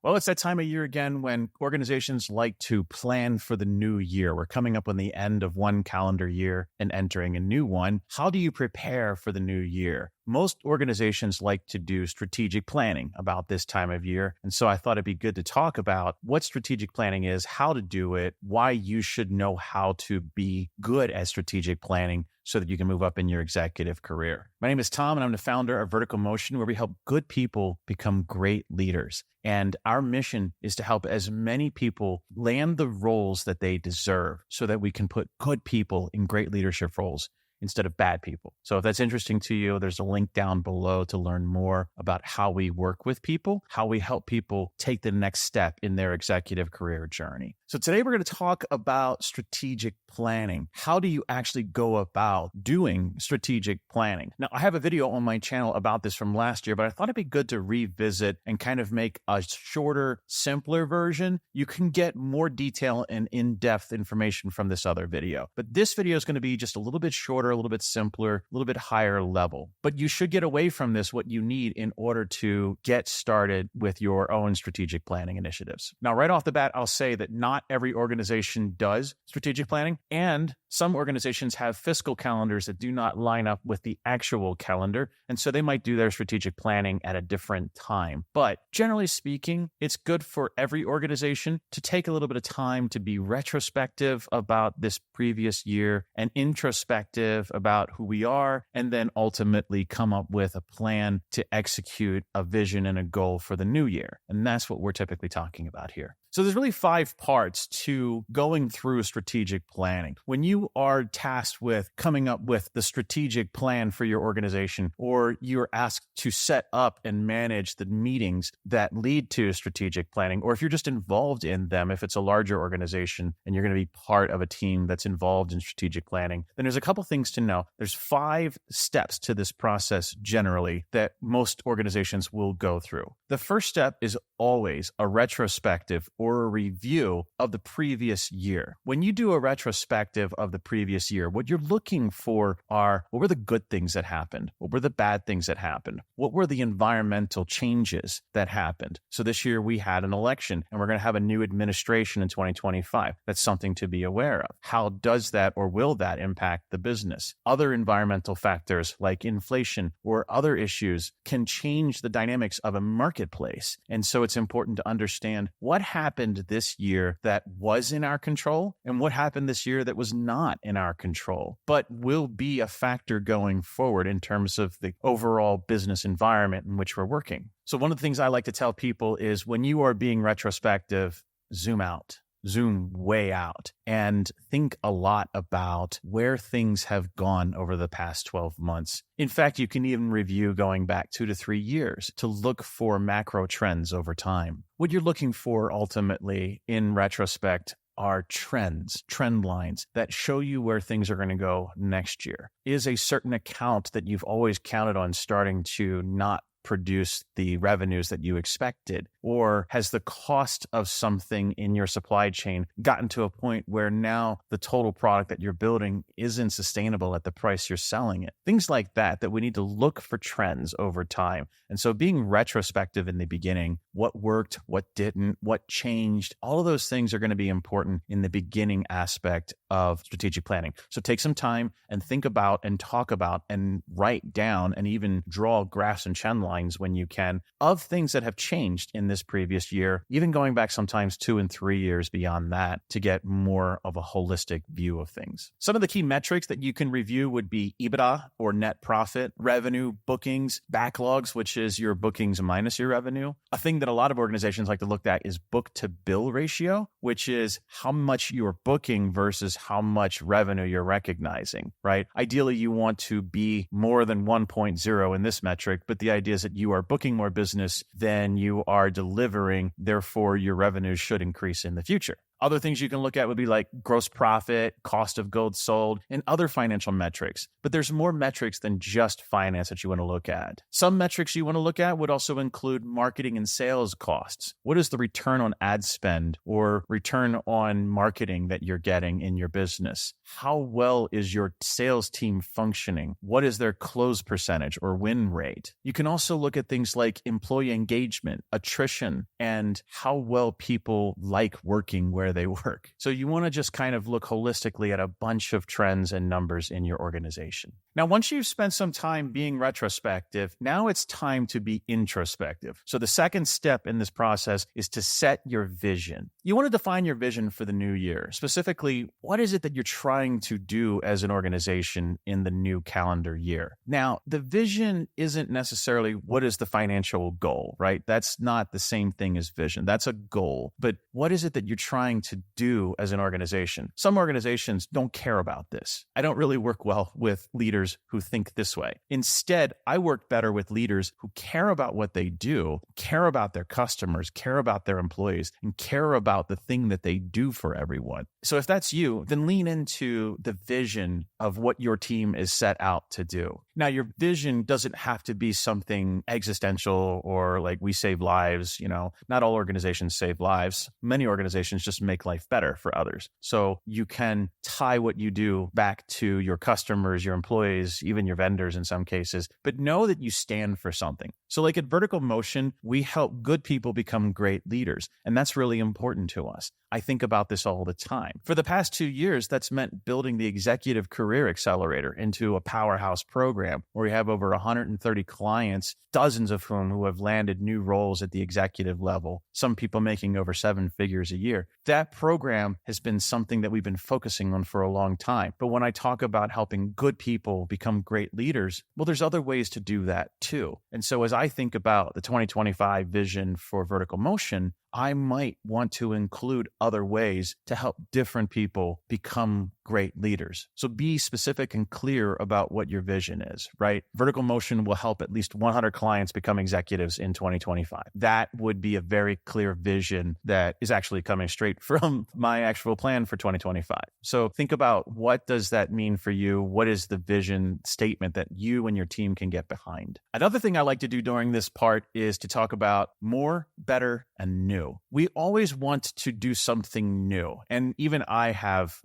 Well, it's that time of year again when organizations like to plan for the new year. We're coming up on the end of one calendar year and entering a new one. How do you prepare for the new year? Most organizations like to do strategic planning about this time of year. And so I thought it'd be good to talk about what strategic planning is, how to do it, why you should know how to be good at strategic planning so that you can move up in your executive career. My name is Tom, and I'm the founder of Vertical Motion, where we help good people become great leaders. And our mission is to help as many people land the roles that they deserve so that we can put good people in great leadership roles instead of bad people. So if that's interesting to you, there's a link down below to learn more about how we work with people, how we help people take the next step in their executive career journey. So today we're going to talk about strategic planning. How do you actually go about doing strategic planning? Now, I have a video on my channel about this from last year, but I thought it'd be good to revisit and kind of make a shorter, simpler version. You can get more detail and in-depth information from this other video. But this video is going to be just a little bit shorter, a little bit simpler, a little bit higher level. But you should get away from this what you need in order to get started with your own strategic planning initiatives. Now, right off the bat, I'll say that not every organization does strategic planning, and some organizations have fiscal calendars that do not line up with the actual calendar, and so they might do their strategic planning at a different time. But generally speaking, it's good for every organization to take a little bit of time to be retrospective about this previous year and introspective about who we are, and then ultimately come up with a plan to execute a vision and a goal for the new year. And that's what we're typically talking about here. So there's really 5 parts to going through strategic planning. When you are tasked with coming up with the strategic plan for your organization, or you're asked to set up and manage the meetings that lead to strategic planning, or if you're just involved in them, if it's a larger organization and you're going to be part of a team that's involved in strategic planning, then there's a couple things to know. There's 5 steps to this process generally that most organizations will go through. The first step is always a retrospective or a review of the previous year. When you do a retrospective of the previous year, what you're looking for are, what were the good things that happened? What were the bad things that happened? What were the environmental changes that happened? So this year we had an election and we're going to have a new administration in 2025. That's something to be aware of. How does that or will that impact the business? Other environmental factors like inflation or other issues can change the dynamics of a marketplace. And so it's important to understand what happened this year that was in our control and what happened this year that was not in our control, but will be a factor going forward in terms of the overall business environment in which we're working. So one of the things I like to tell people is when you are being retrospective, zoom out. Zoom way out and think a lot about where things have gone over the past 12 months. In fact, you can even review going back 2 to 3 years to look for macro trends over time. What you're looking for ultimately in retrospect are trends, trend lines that show you where things are going to go next year. Is a certain account that you've always counted on starting to not produce the revenues that you expected? Or has the cost of something in your supply chain gotten to a point where now the total product that you're building isn't sustainable at the price you're selling it? Things like that we need to look for trends over time. And so being retrospective in the beginning, what worked, what didn't, what changed, all of those things are going to be important in the beginning aspect of strategic planning. So take some time and think about and talk about and write down and even draw graphs and trend lines when you can of things that have changed in this previous year, even going back sometimes 2 and 3 years beyond that to get more of a holistic view of things. Some of the key metrics that you can review would be EBITDA or net profit, revenue, bookings, backlogs, which is your bookings minus your revenue. A thing that a lot of organizations like to look at is book to bill ratio, which is how much you're booking versus how much revenue you're recognizing, right? Ideally, you want to be more than 1.0 in this metric, but the idea is that you are booking more business than you are delivering. Therefore, your revenues should increase in the future. Other things you can look at would be like gross profit, cost of goods sold, and other financial metrics. But there's more metrics than just finance that you want to look at. Some metrics you want to look at would also include marketing and sales costs. What is the return on ad spend or return on marketing that you're getting in your business? How well is your sales team functioning? What is their close percentage or win rate? You can also look at things like employee engagement, attrition, and how well people like working where they work. So you want to just kind of look holistically at a bunch of trends and numbers in your organization. Now, once you've spent some time being retrospective, now it's time to be introspective. So the second step in this process is to set your vision. You want to define your vision for the new year. Specifically, what is it that you're trying to do as an organization in the new calendar year? Now, the vision isn't necessarily what is the financial goal, right? That's not the same thing as vision. That's a goal. But what is it that you're trying to do as an organization? Some organizations don't care about this. I don't really work well with leaders who think this way. Instead, I work better with leaders who care about what they do, care about their customers, care about their employees, and care about the thing that they do for everyone. So if that's you, then lean into the vision of what your team is set out to do. Now, your vision doesn't have to be something existential or like we save lives. Not all organizations save lives. Many organizations just make life better for others. So you can tie what you do back to your customers, your employees, even your vendors in some cases, but know that you stand for something. So like at Vertical Motion, we help good people become great leaders. And that's really important to us. I think about this all the time. For the past 2 years, that's meant building the Executive Career Accelerator into a powerhouse program where we have over 130 clients, dozens of whom who have landed new roles at the executive level, some people making over 7 figures a year. That program has been something that we've been focusing on for a long time. But when I talk about helping good people become great leaders, well, there's other ways to do that too. And so as I think about the 2025 vision for Vertical Motion, I might want to include other ways to help different people become great leaders. So be specific and clear about what your vision is, right? Vertical Motion will help at least 100 clients become executives in 2025. That would be a very clear vision that is actually coming straight from my actual plan for 2025. So think about, what does that mean for you? What is the vision statement that you and your team can get behind? Another thing I like to do during this part is to talk about more, better, and new. We always want to do something new. And even I have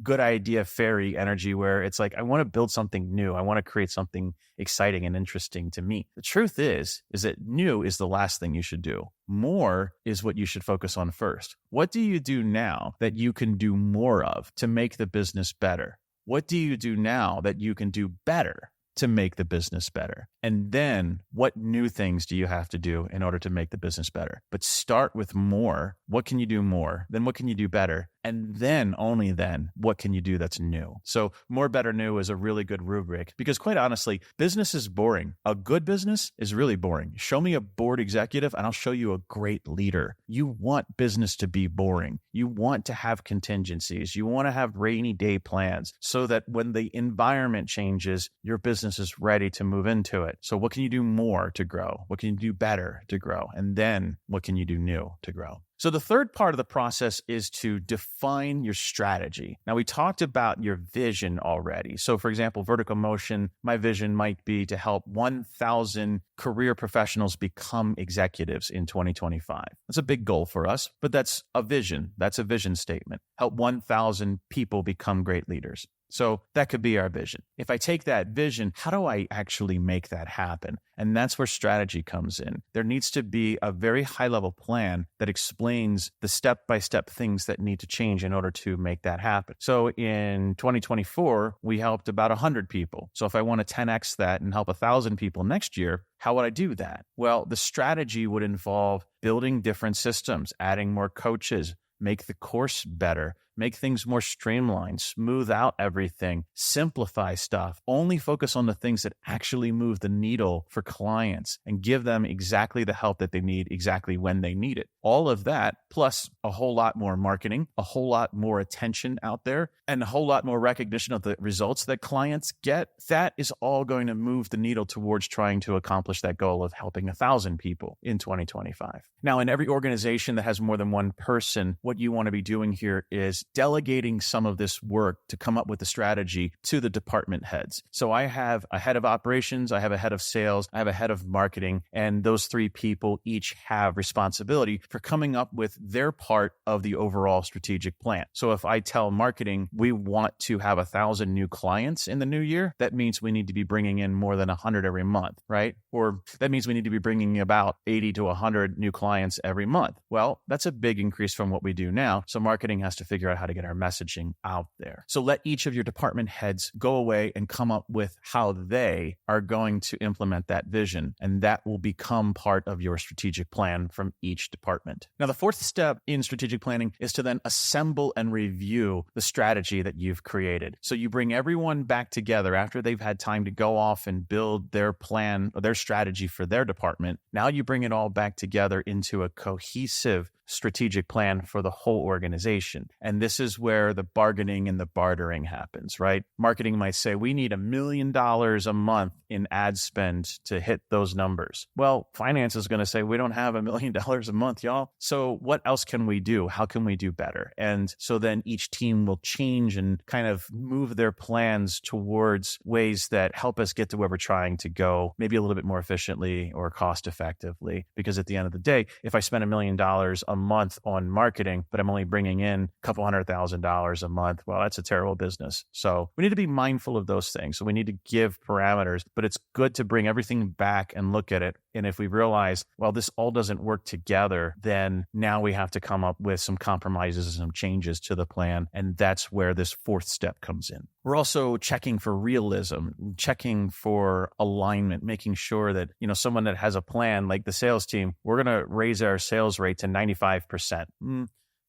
good idea fairy energy where it's like, I want to build something new. I want to create something exciting and interesting to me. The truth is that new is the last thing you should do. More is what you should focus on first. What do you do now that you can do more of to make the business better? What do you do now that you can do better to make the business better? And then what new things do you have to do in order to make the business better? But start with more. What can you do more? Then what can you do better? And then, only then, what can you do that's new? So more, better, new is a really good rubric because quite honestly, business is boring. A good business is really boring. Show me a bored executive and I'll show you a great leader. You want business to be boring. You want to have contingencies. You want to have rainy day plans so that when the environment changes, your business is ready to move into it. So what can you do more to grow? What can you do better to grow? And then what can you do new to grow? So the third part of the process is to define your strategy. Now, we talked about your vision already. So for example, Vertical Motion, my vision might be to help 1,000 career professionals become executives in 2025. That's a big goal for us, but that's a vision. That's a vision statement. Help 1,000 people become great leaders. So that could be our vision. If I take that vision, how do I actually make that happen? And that's where strategy comes in. There needs to be a very high-level plan that explains the step-by-step things that need to change in order to make that happen. So in 2024, we helped about 100 people. So if I want to 10x that and help 1,000 people next year, how would I do that? Well, the strategy would involve building different systems, adding more coaches, make the course better, make things more streamlined, smooth out everything, simplify stuff, only focus on the things that actually move the needle for clients and give them exactly the help that they need exactly when they need it. All of that, plus a whole lot more marketing, a whole lot more attention out there, and a whole lot more recognition of the results that clients get, that is all going to move the needle towards trying to accomplish that goal of helping 1,000 people in 2025. Now, in every organization that has more than one person, what you want to be doing here is delegating some of this work to come up with a strategy to the department heads. So I have a head of operations, I have a head of sales, I have a head of marketing, and those three people each have responsibility for coming up with their part of the overall strategic plan. So if I tell marketing, we want to have 1,000 new clients in the new year, that means we need to be bringing in more than 100 every month, right? Or that means we need to be bringing about 80 to 100 new clients every month. Well, that's a big increase from what we do now. So marketing has to figure out how to get our messaging out there. So let each of your department heads go away and come up with how they are going to implement that vision. And that will become part of your strategic plan from each department. Now, the fourth step in strategic planning is to then assemble and review the strategy that you've created. So you bring everyone back together after they've had time to go off and build their plan or their strategy for their department. Now you bring it all back together into a cohesive strategic plan for the whole organization. And this is where the bargaining and the bartering happens, right? Marketing might say, we need $1 million a month in ad spend to hit those numbers. Well, finance is going to say, we don't have $1 million a month, y'all. So what else can we do? How can we do better? And so then each team will change and kind of move their plans towards ways that help us get to where we're trying to go, maybe a little bit more efficiently or cost effectively. Because at the end of the day, if I spend $1 million a month on marketing, but I'm only bringing in a couple $100,000 a month, well, that's a terrible business. So we need to be mindful of those things. So we need to give parameters, but it's good to bring everything back and look at it. And if we realize, well, this all doesn't work together, then now we have to come up with some compromises and some changes to the plan. And that's where this fourth step comes in. We're also checking for realism, checking for alignment, making sure that, someone that has a plan like the sales team, we're going to raise our sales rate to 95%.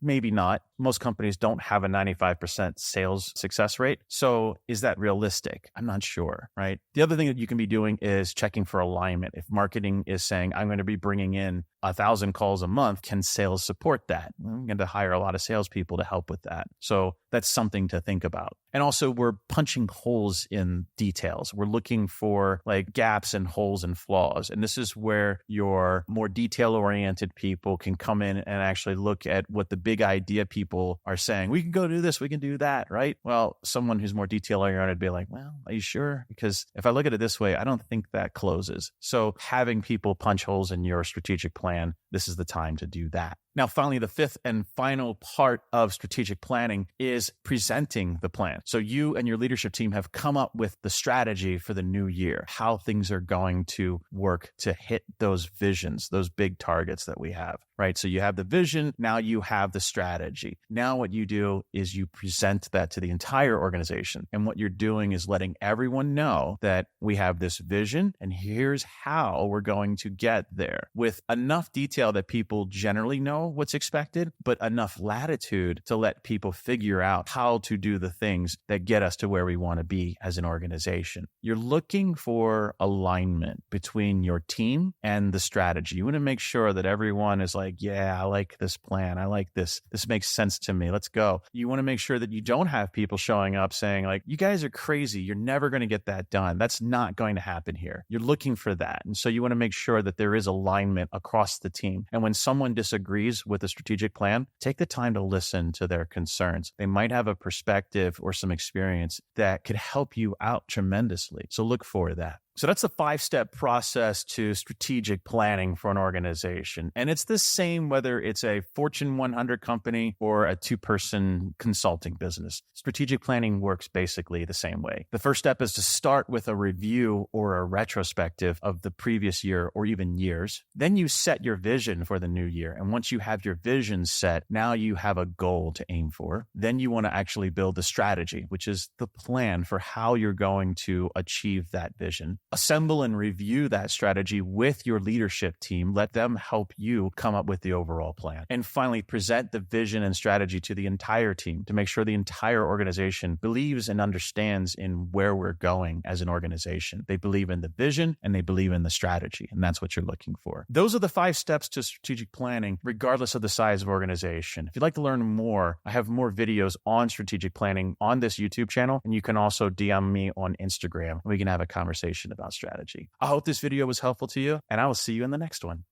Maybe not. Most companies don't have a 95% sales success rate. So is that realistic? I'm not sure, right? The other thing that you can be doing is checking for alignment. If marketing is saying, I'm going to be bringing in 1,000 calls a month, can sales support that? I'm going to hire a lot of salespeople to help with that. So that's something to think about. And also we're punching holes in details. We're looking for like gaps and holes and flaws. And this is where your more detail-oriented people can come in and actually look at what the big idea people are saying. We can go do this, we can do that, right? Well, someone who's more detail-oriented would be like, well, are you sure? Because if I look at it this way, I don't think that closes. So having people punch holes in your strategic plan, this is the time to do that. Now, finally, the fifth and final part of strategic planning is presenting the plan. So you and your leadership team have come up with the strategy for the new year, how things are going to work to hit those visions, those big targets that we have, right? So you have the vision, now you have the strategy. Now what you do is you present that to the entire organization. And what you're doing is letting everyone know that we have this vision and here's how we're going to get there with enough detail that people generally know what's expected, but enough latitude to let people figure out how to do the things that get us to where we want to be as an organization. You're looking for alignment between your team and the strategy. You want to make sure that everyone is like, yeah, I like this plan. I like this. This makes sense to me. Let's go. You want to make sure that you don't have people showing up saying like, you guys are crazy. You're never going to get that done. That's not going to happen here. You're looking for that. And so you want to make sure that there is alignment across the team. And when someone disagrees with a strategic plan, take the time to listen to their concerns. They might have a perspective or some experience that could help you out tremendously. So look for that. So that's the 5-step process to strategic planning for an organization. And it's the same whether it's a Fortune 100 company or a 2-person consulting business. Strategic planning works basically the same way. The first step is to start with a review or a retrospective of the previous year or even years. Then you set your vision for the new year. And once you have your vision set, now you have a goal to aim for. Then you want to actually build the strategy, which is the plan for how you're going to achieve that vision. Assemble and review that strategy with your leadership team. Let them help you come up with the overall plan. And finally, present the vision and strategy to the entire team to make sure the entire organization believes and understands in where we're going as an organization. They believe in the vision and they believe in the strategy, and that's what you're looking for. Those are the 5 steps to strategic planning, regardless of the size of organization. If you'd like to learn more, I have more videos on strategic planning on this YouTube channel, and you can also DM me on Instagram, and we can have a conversation about strategy. I hope this video was helpful to you, and I will see you in the next one.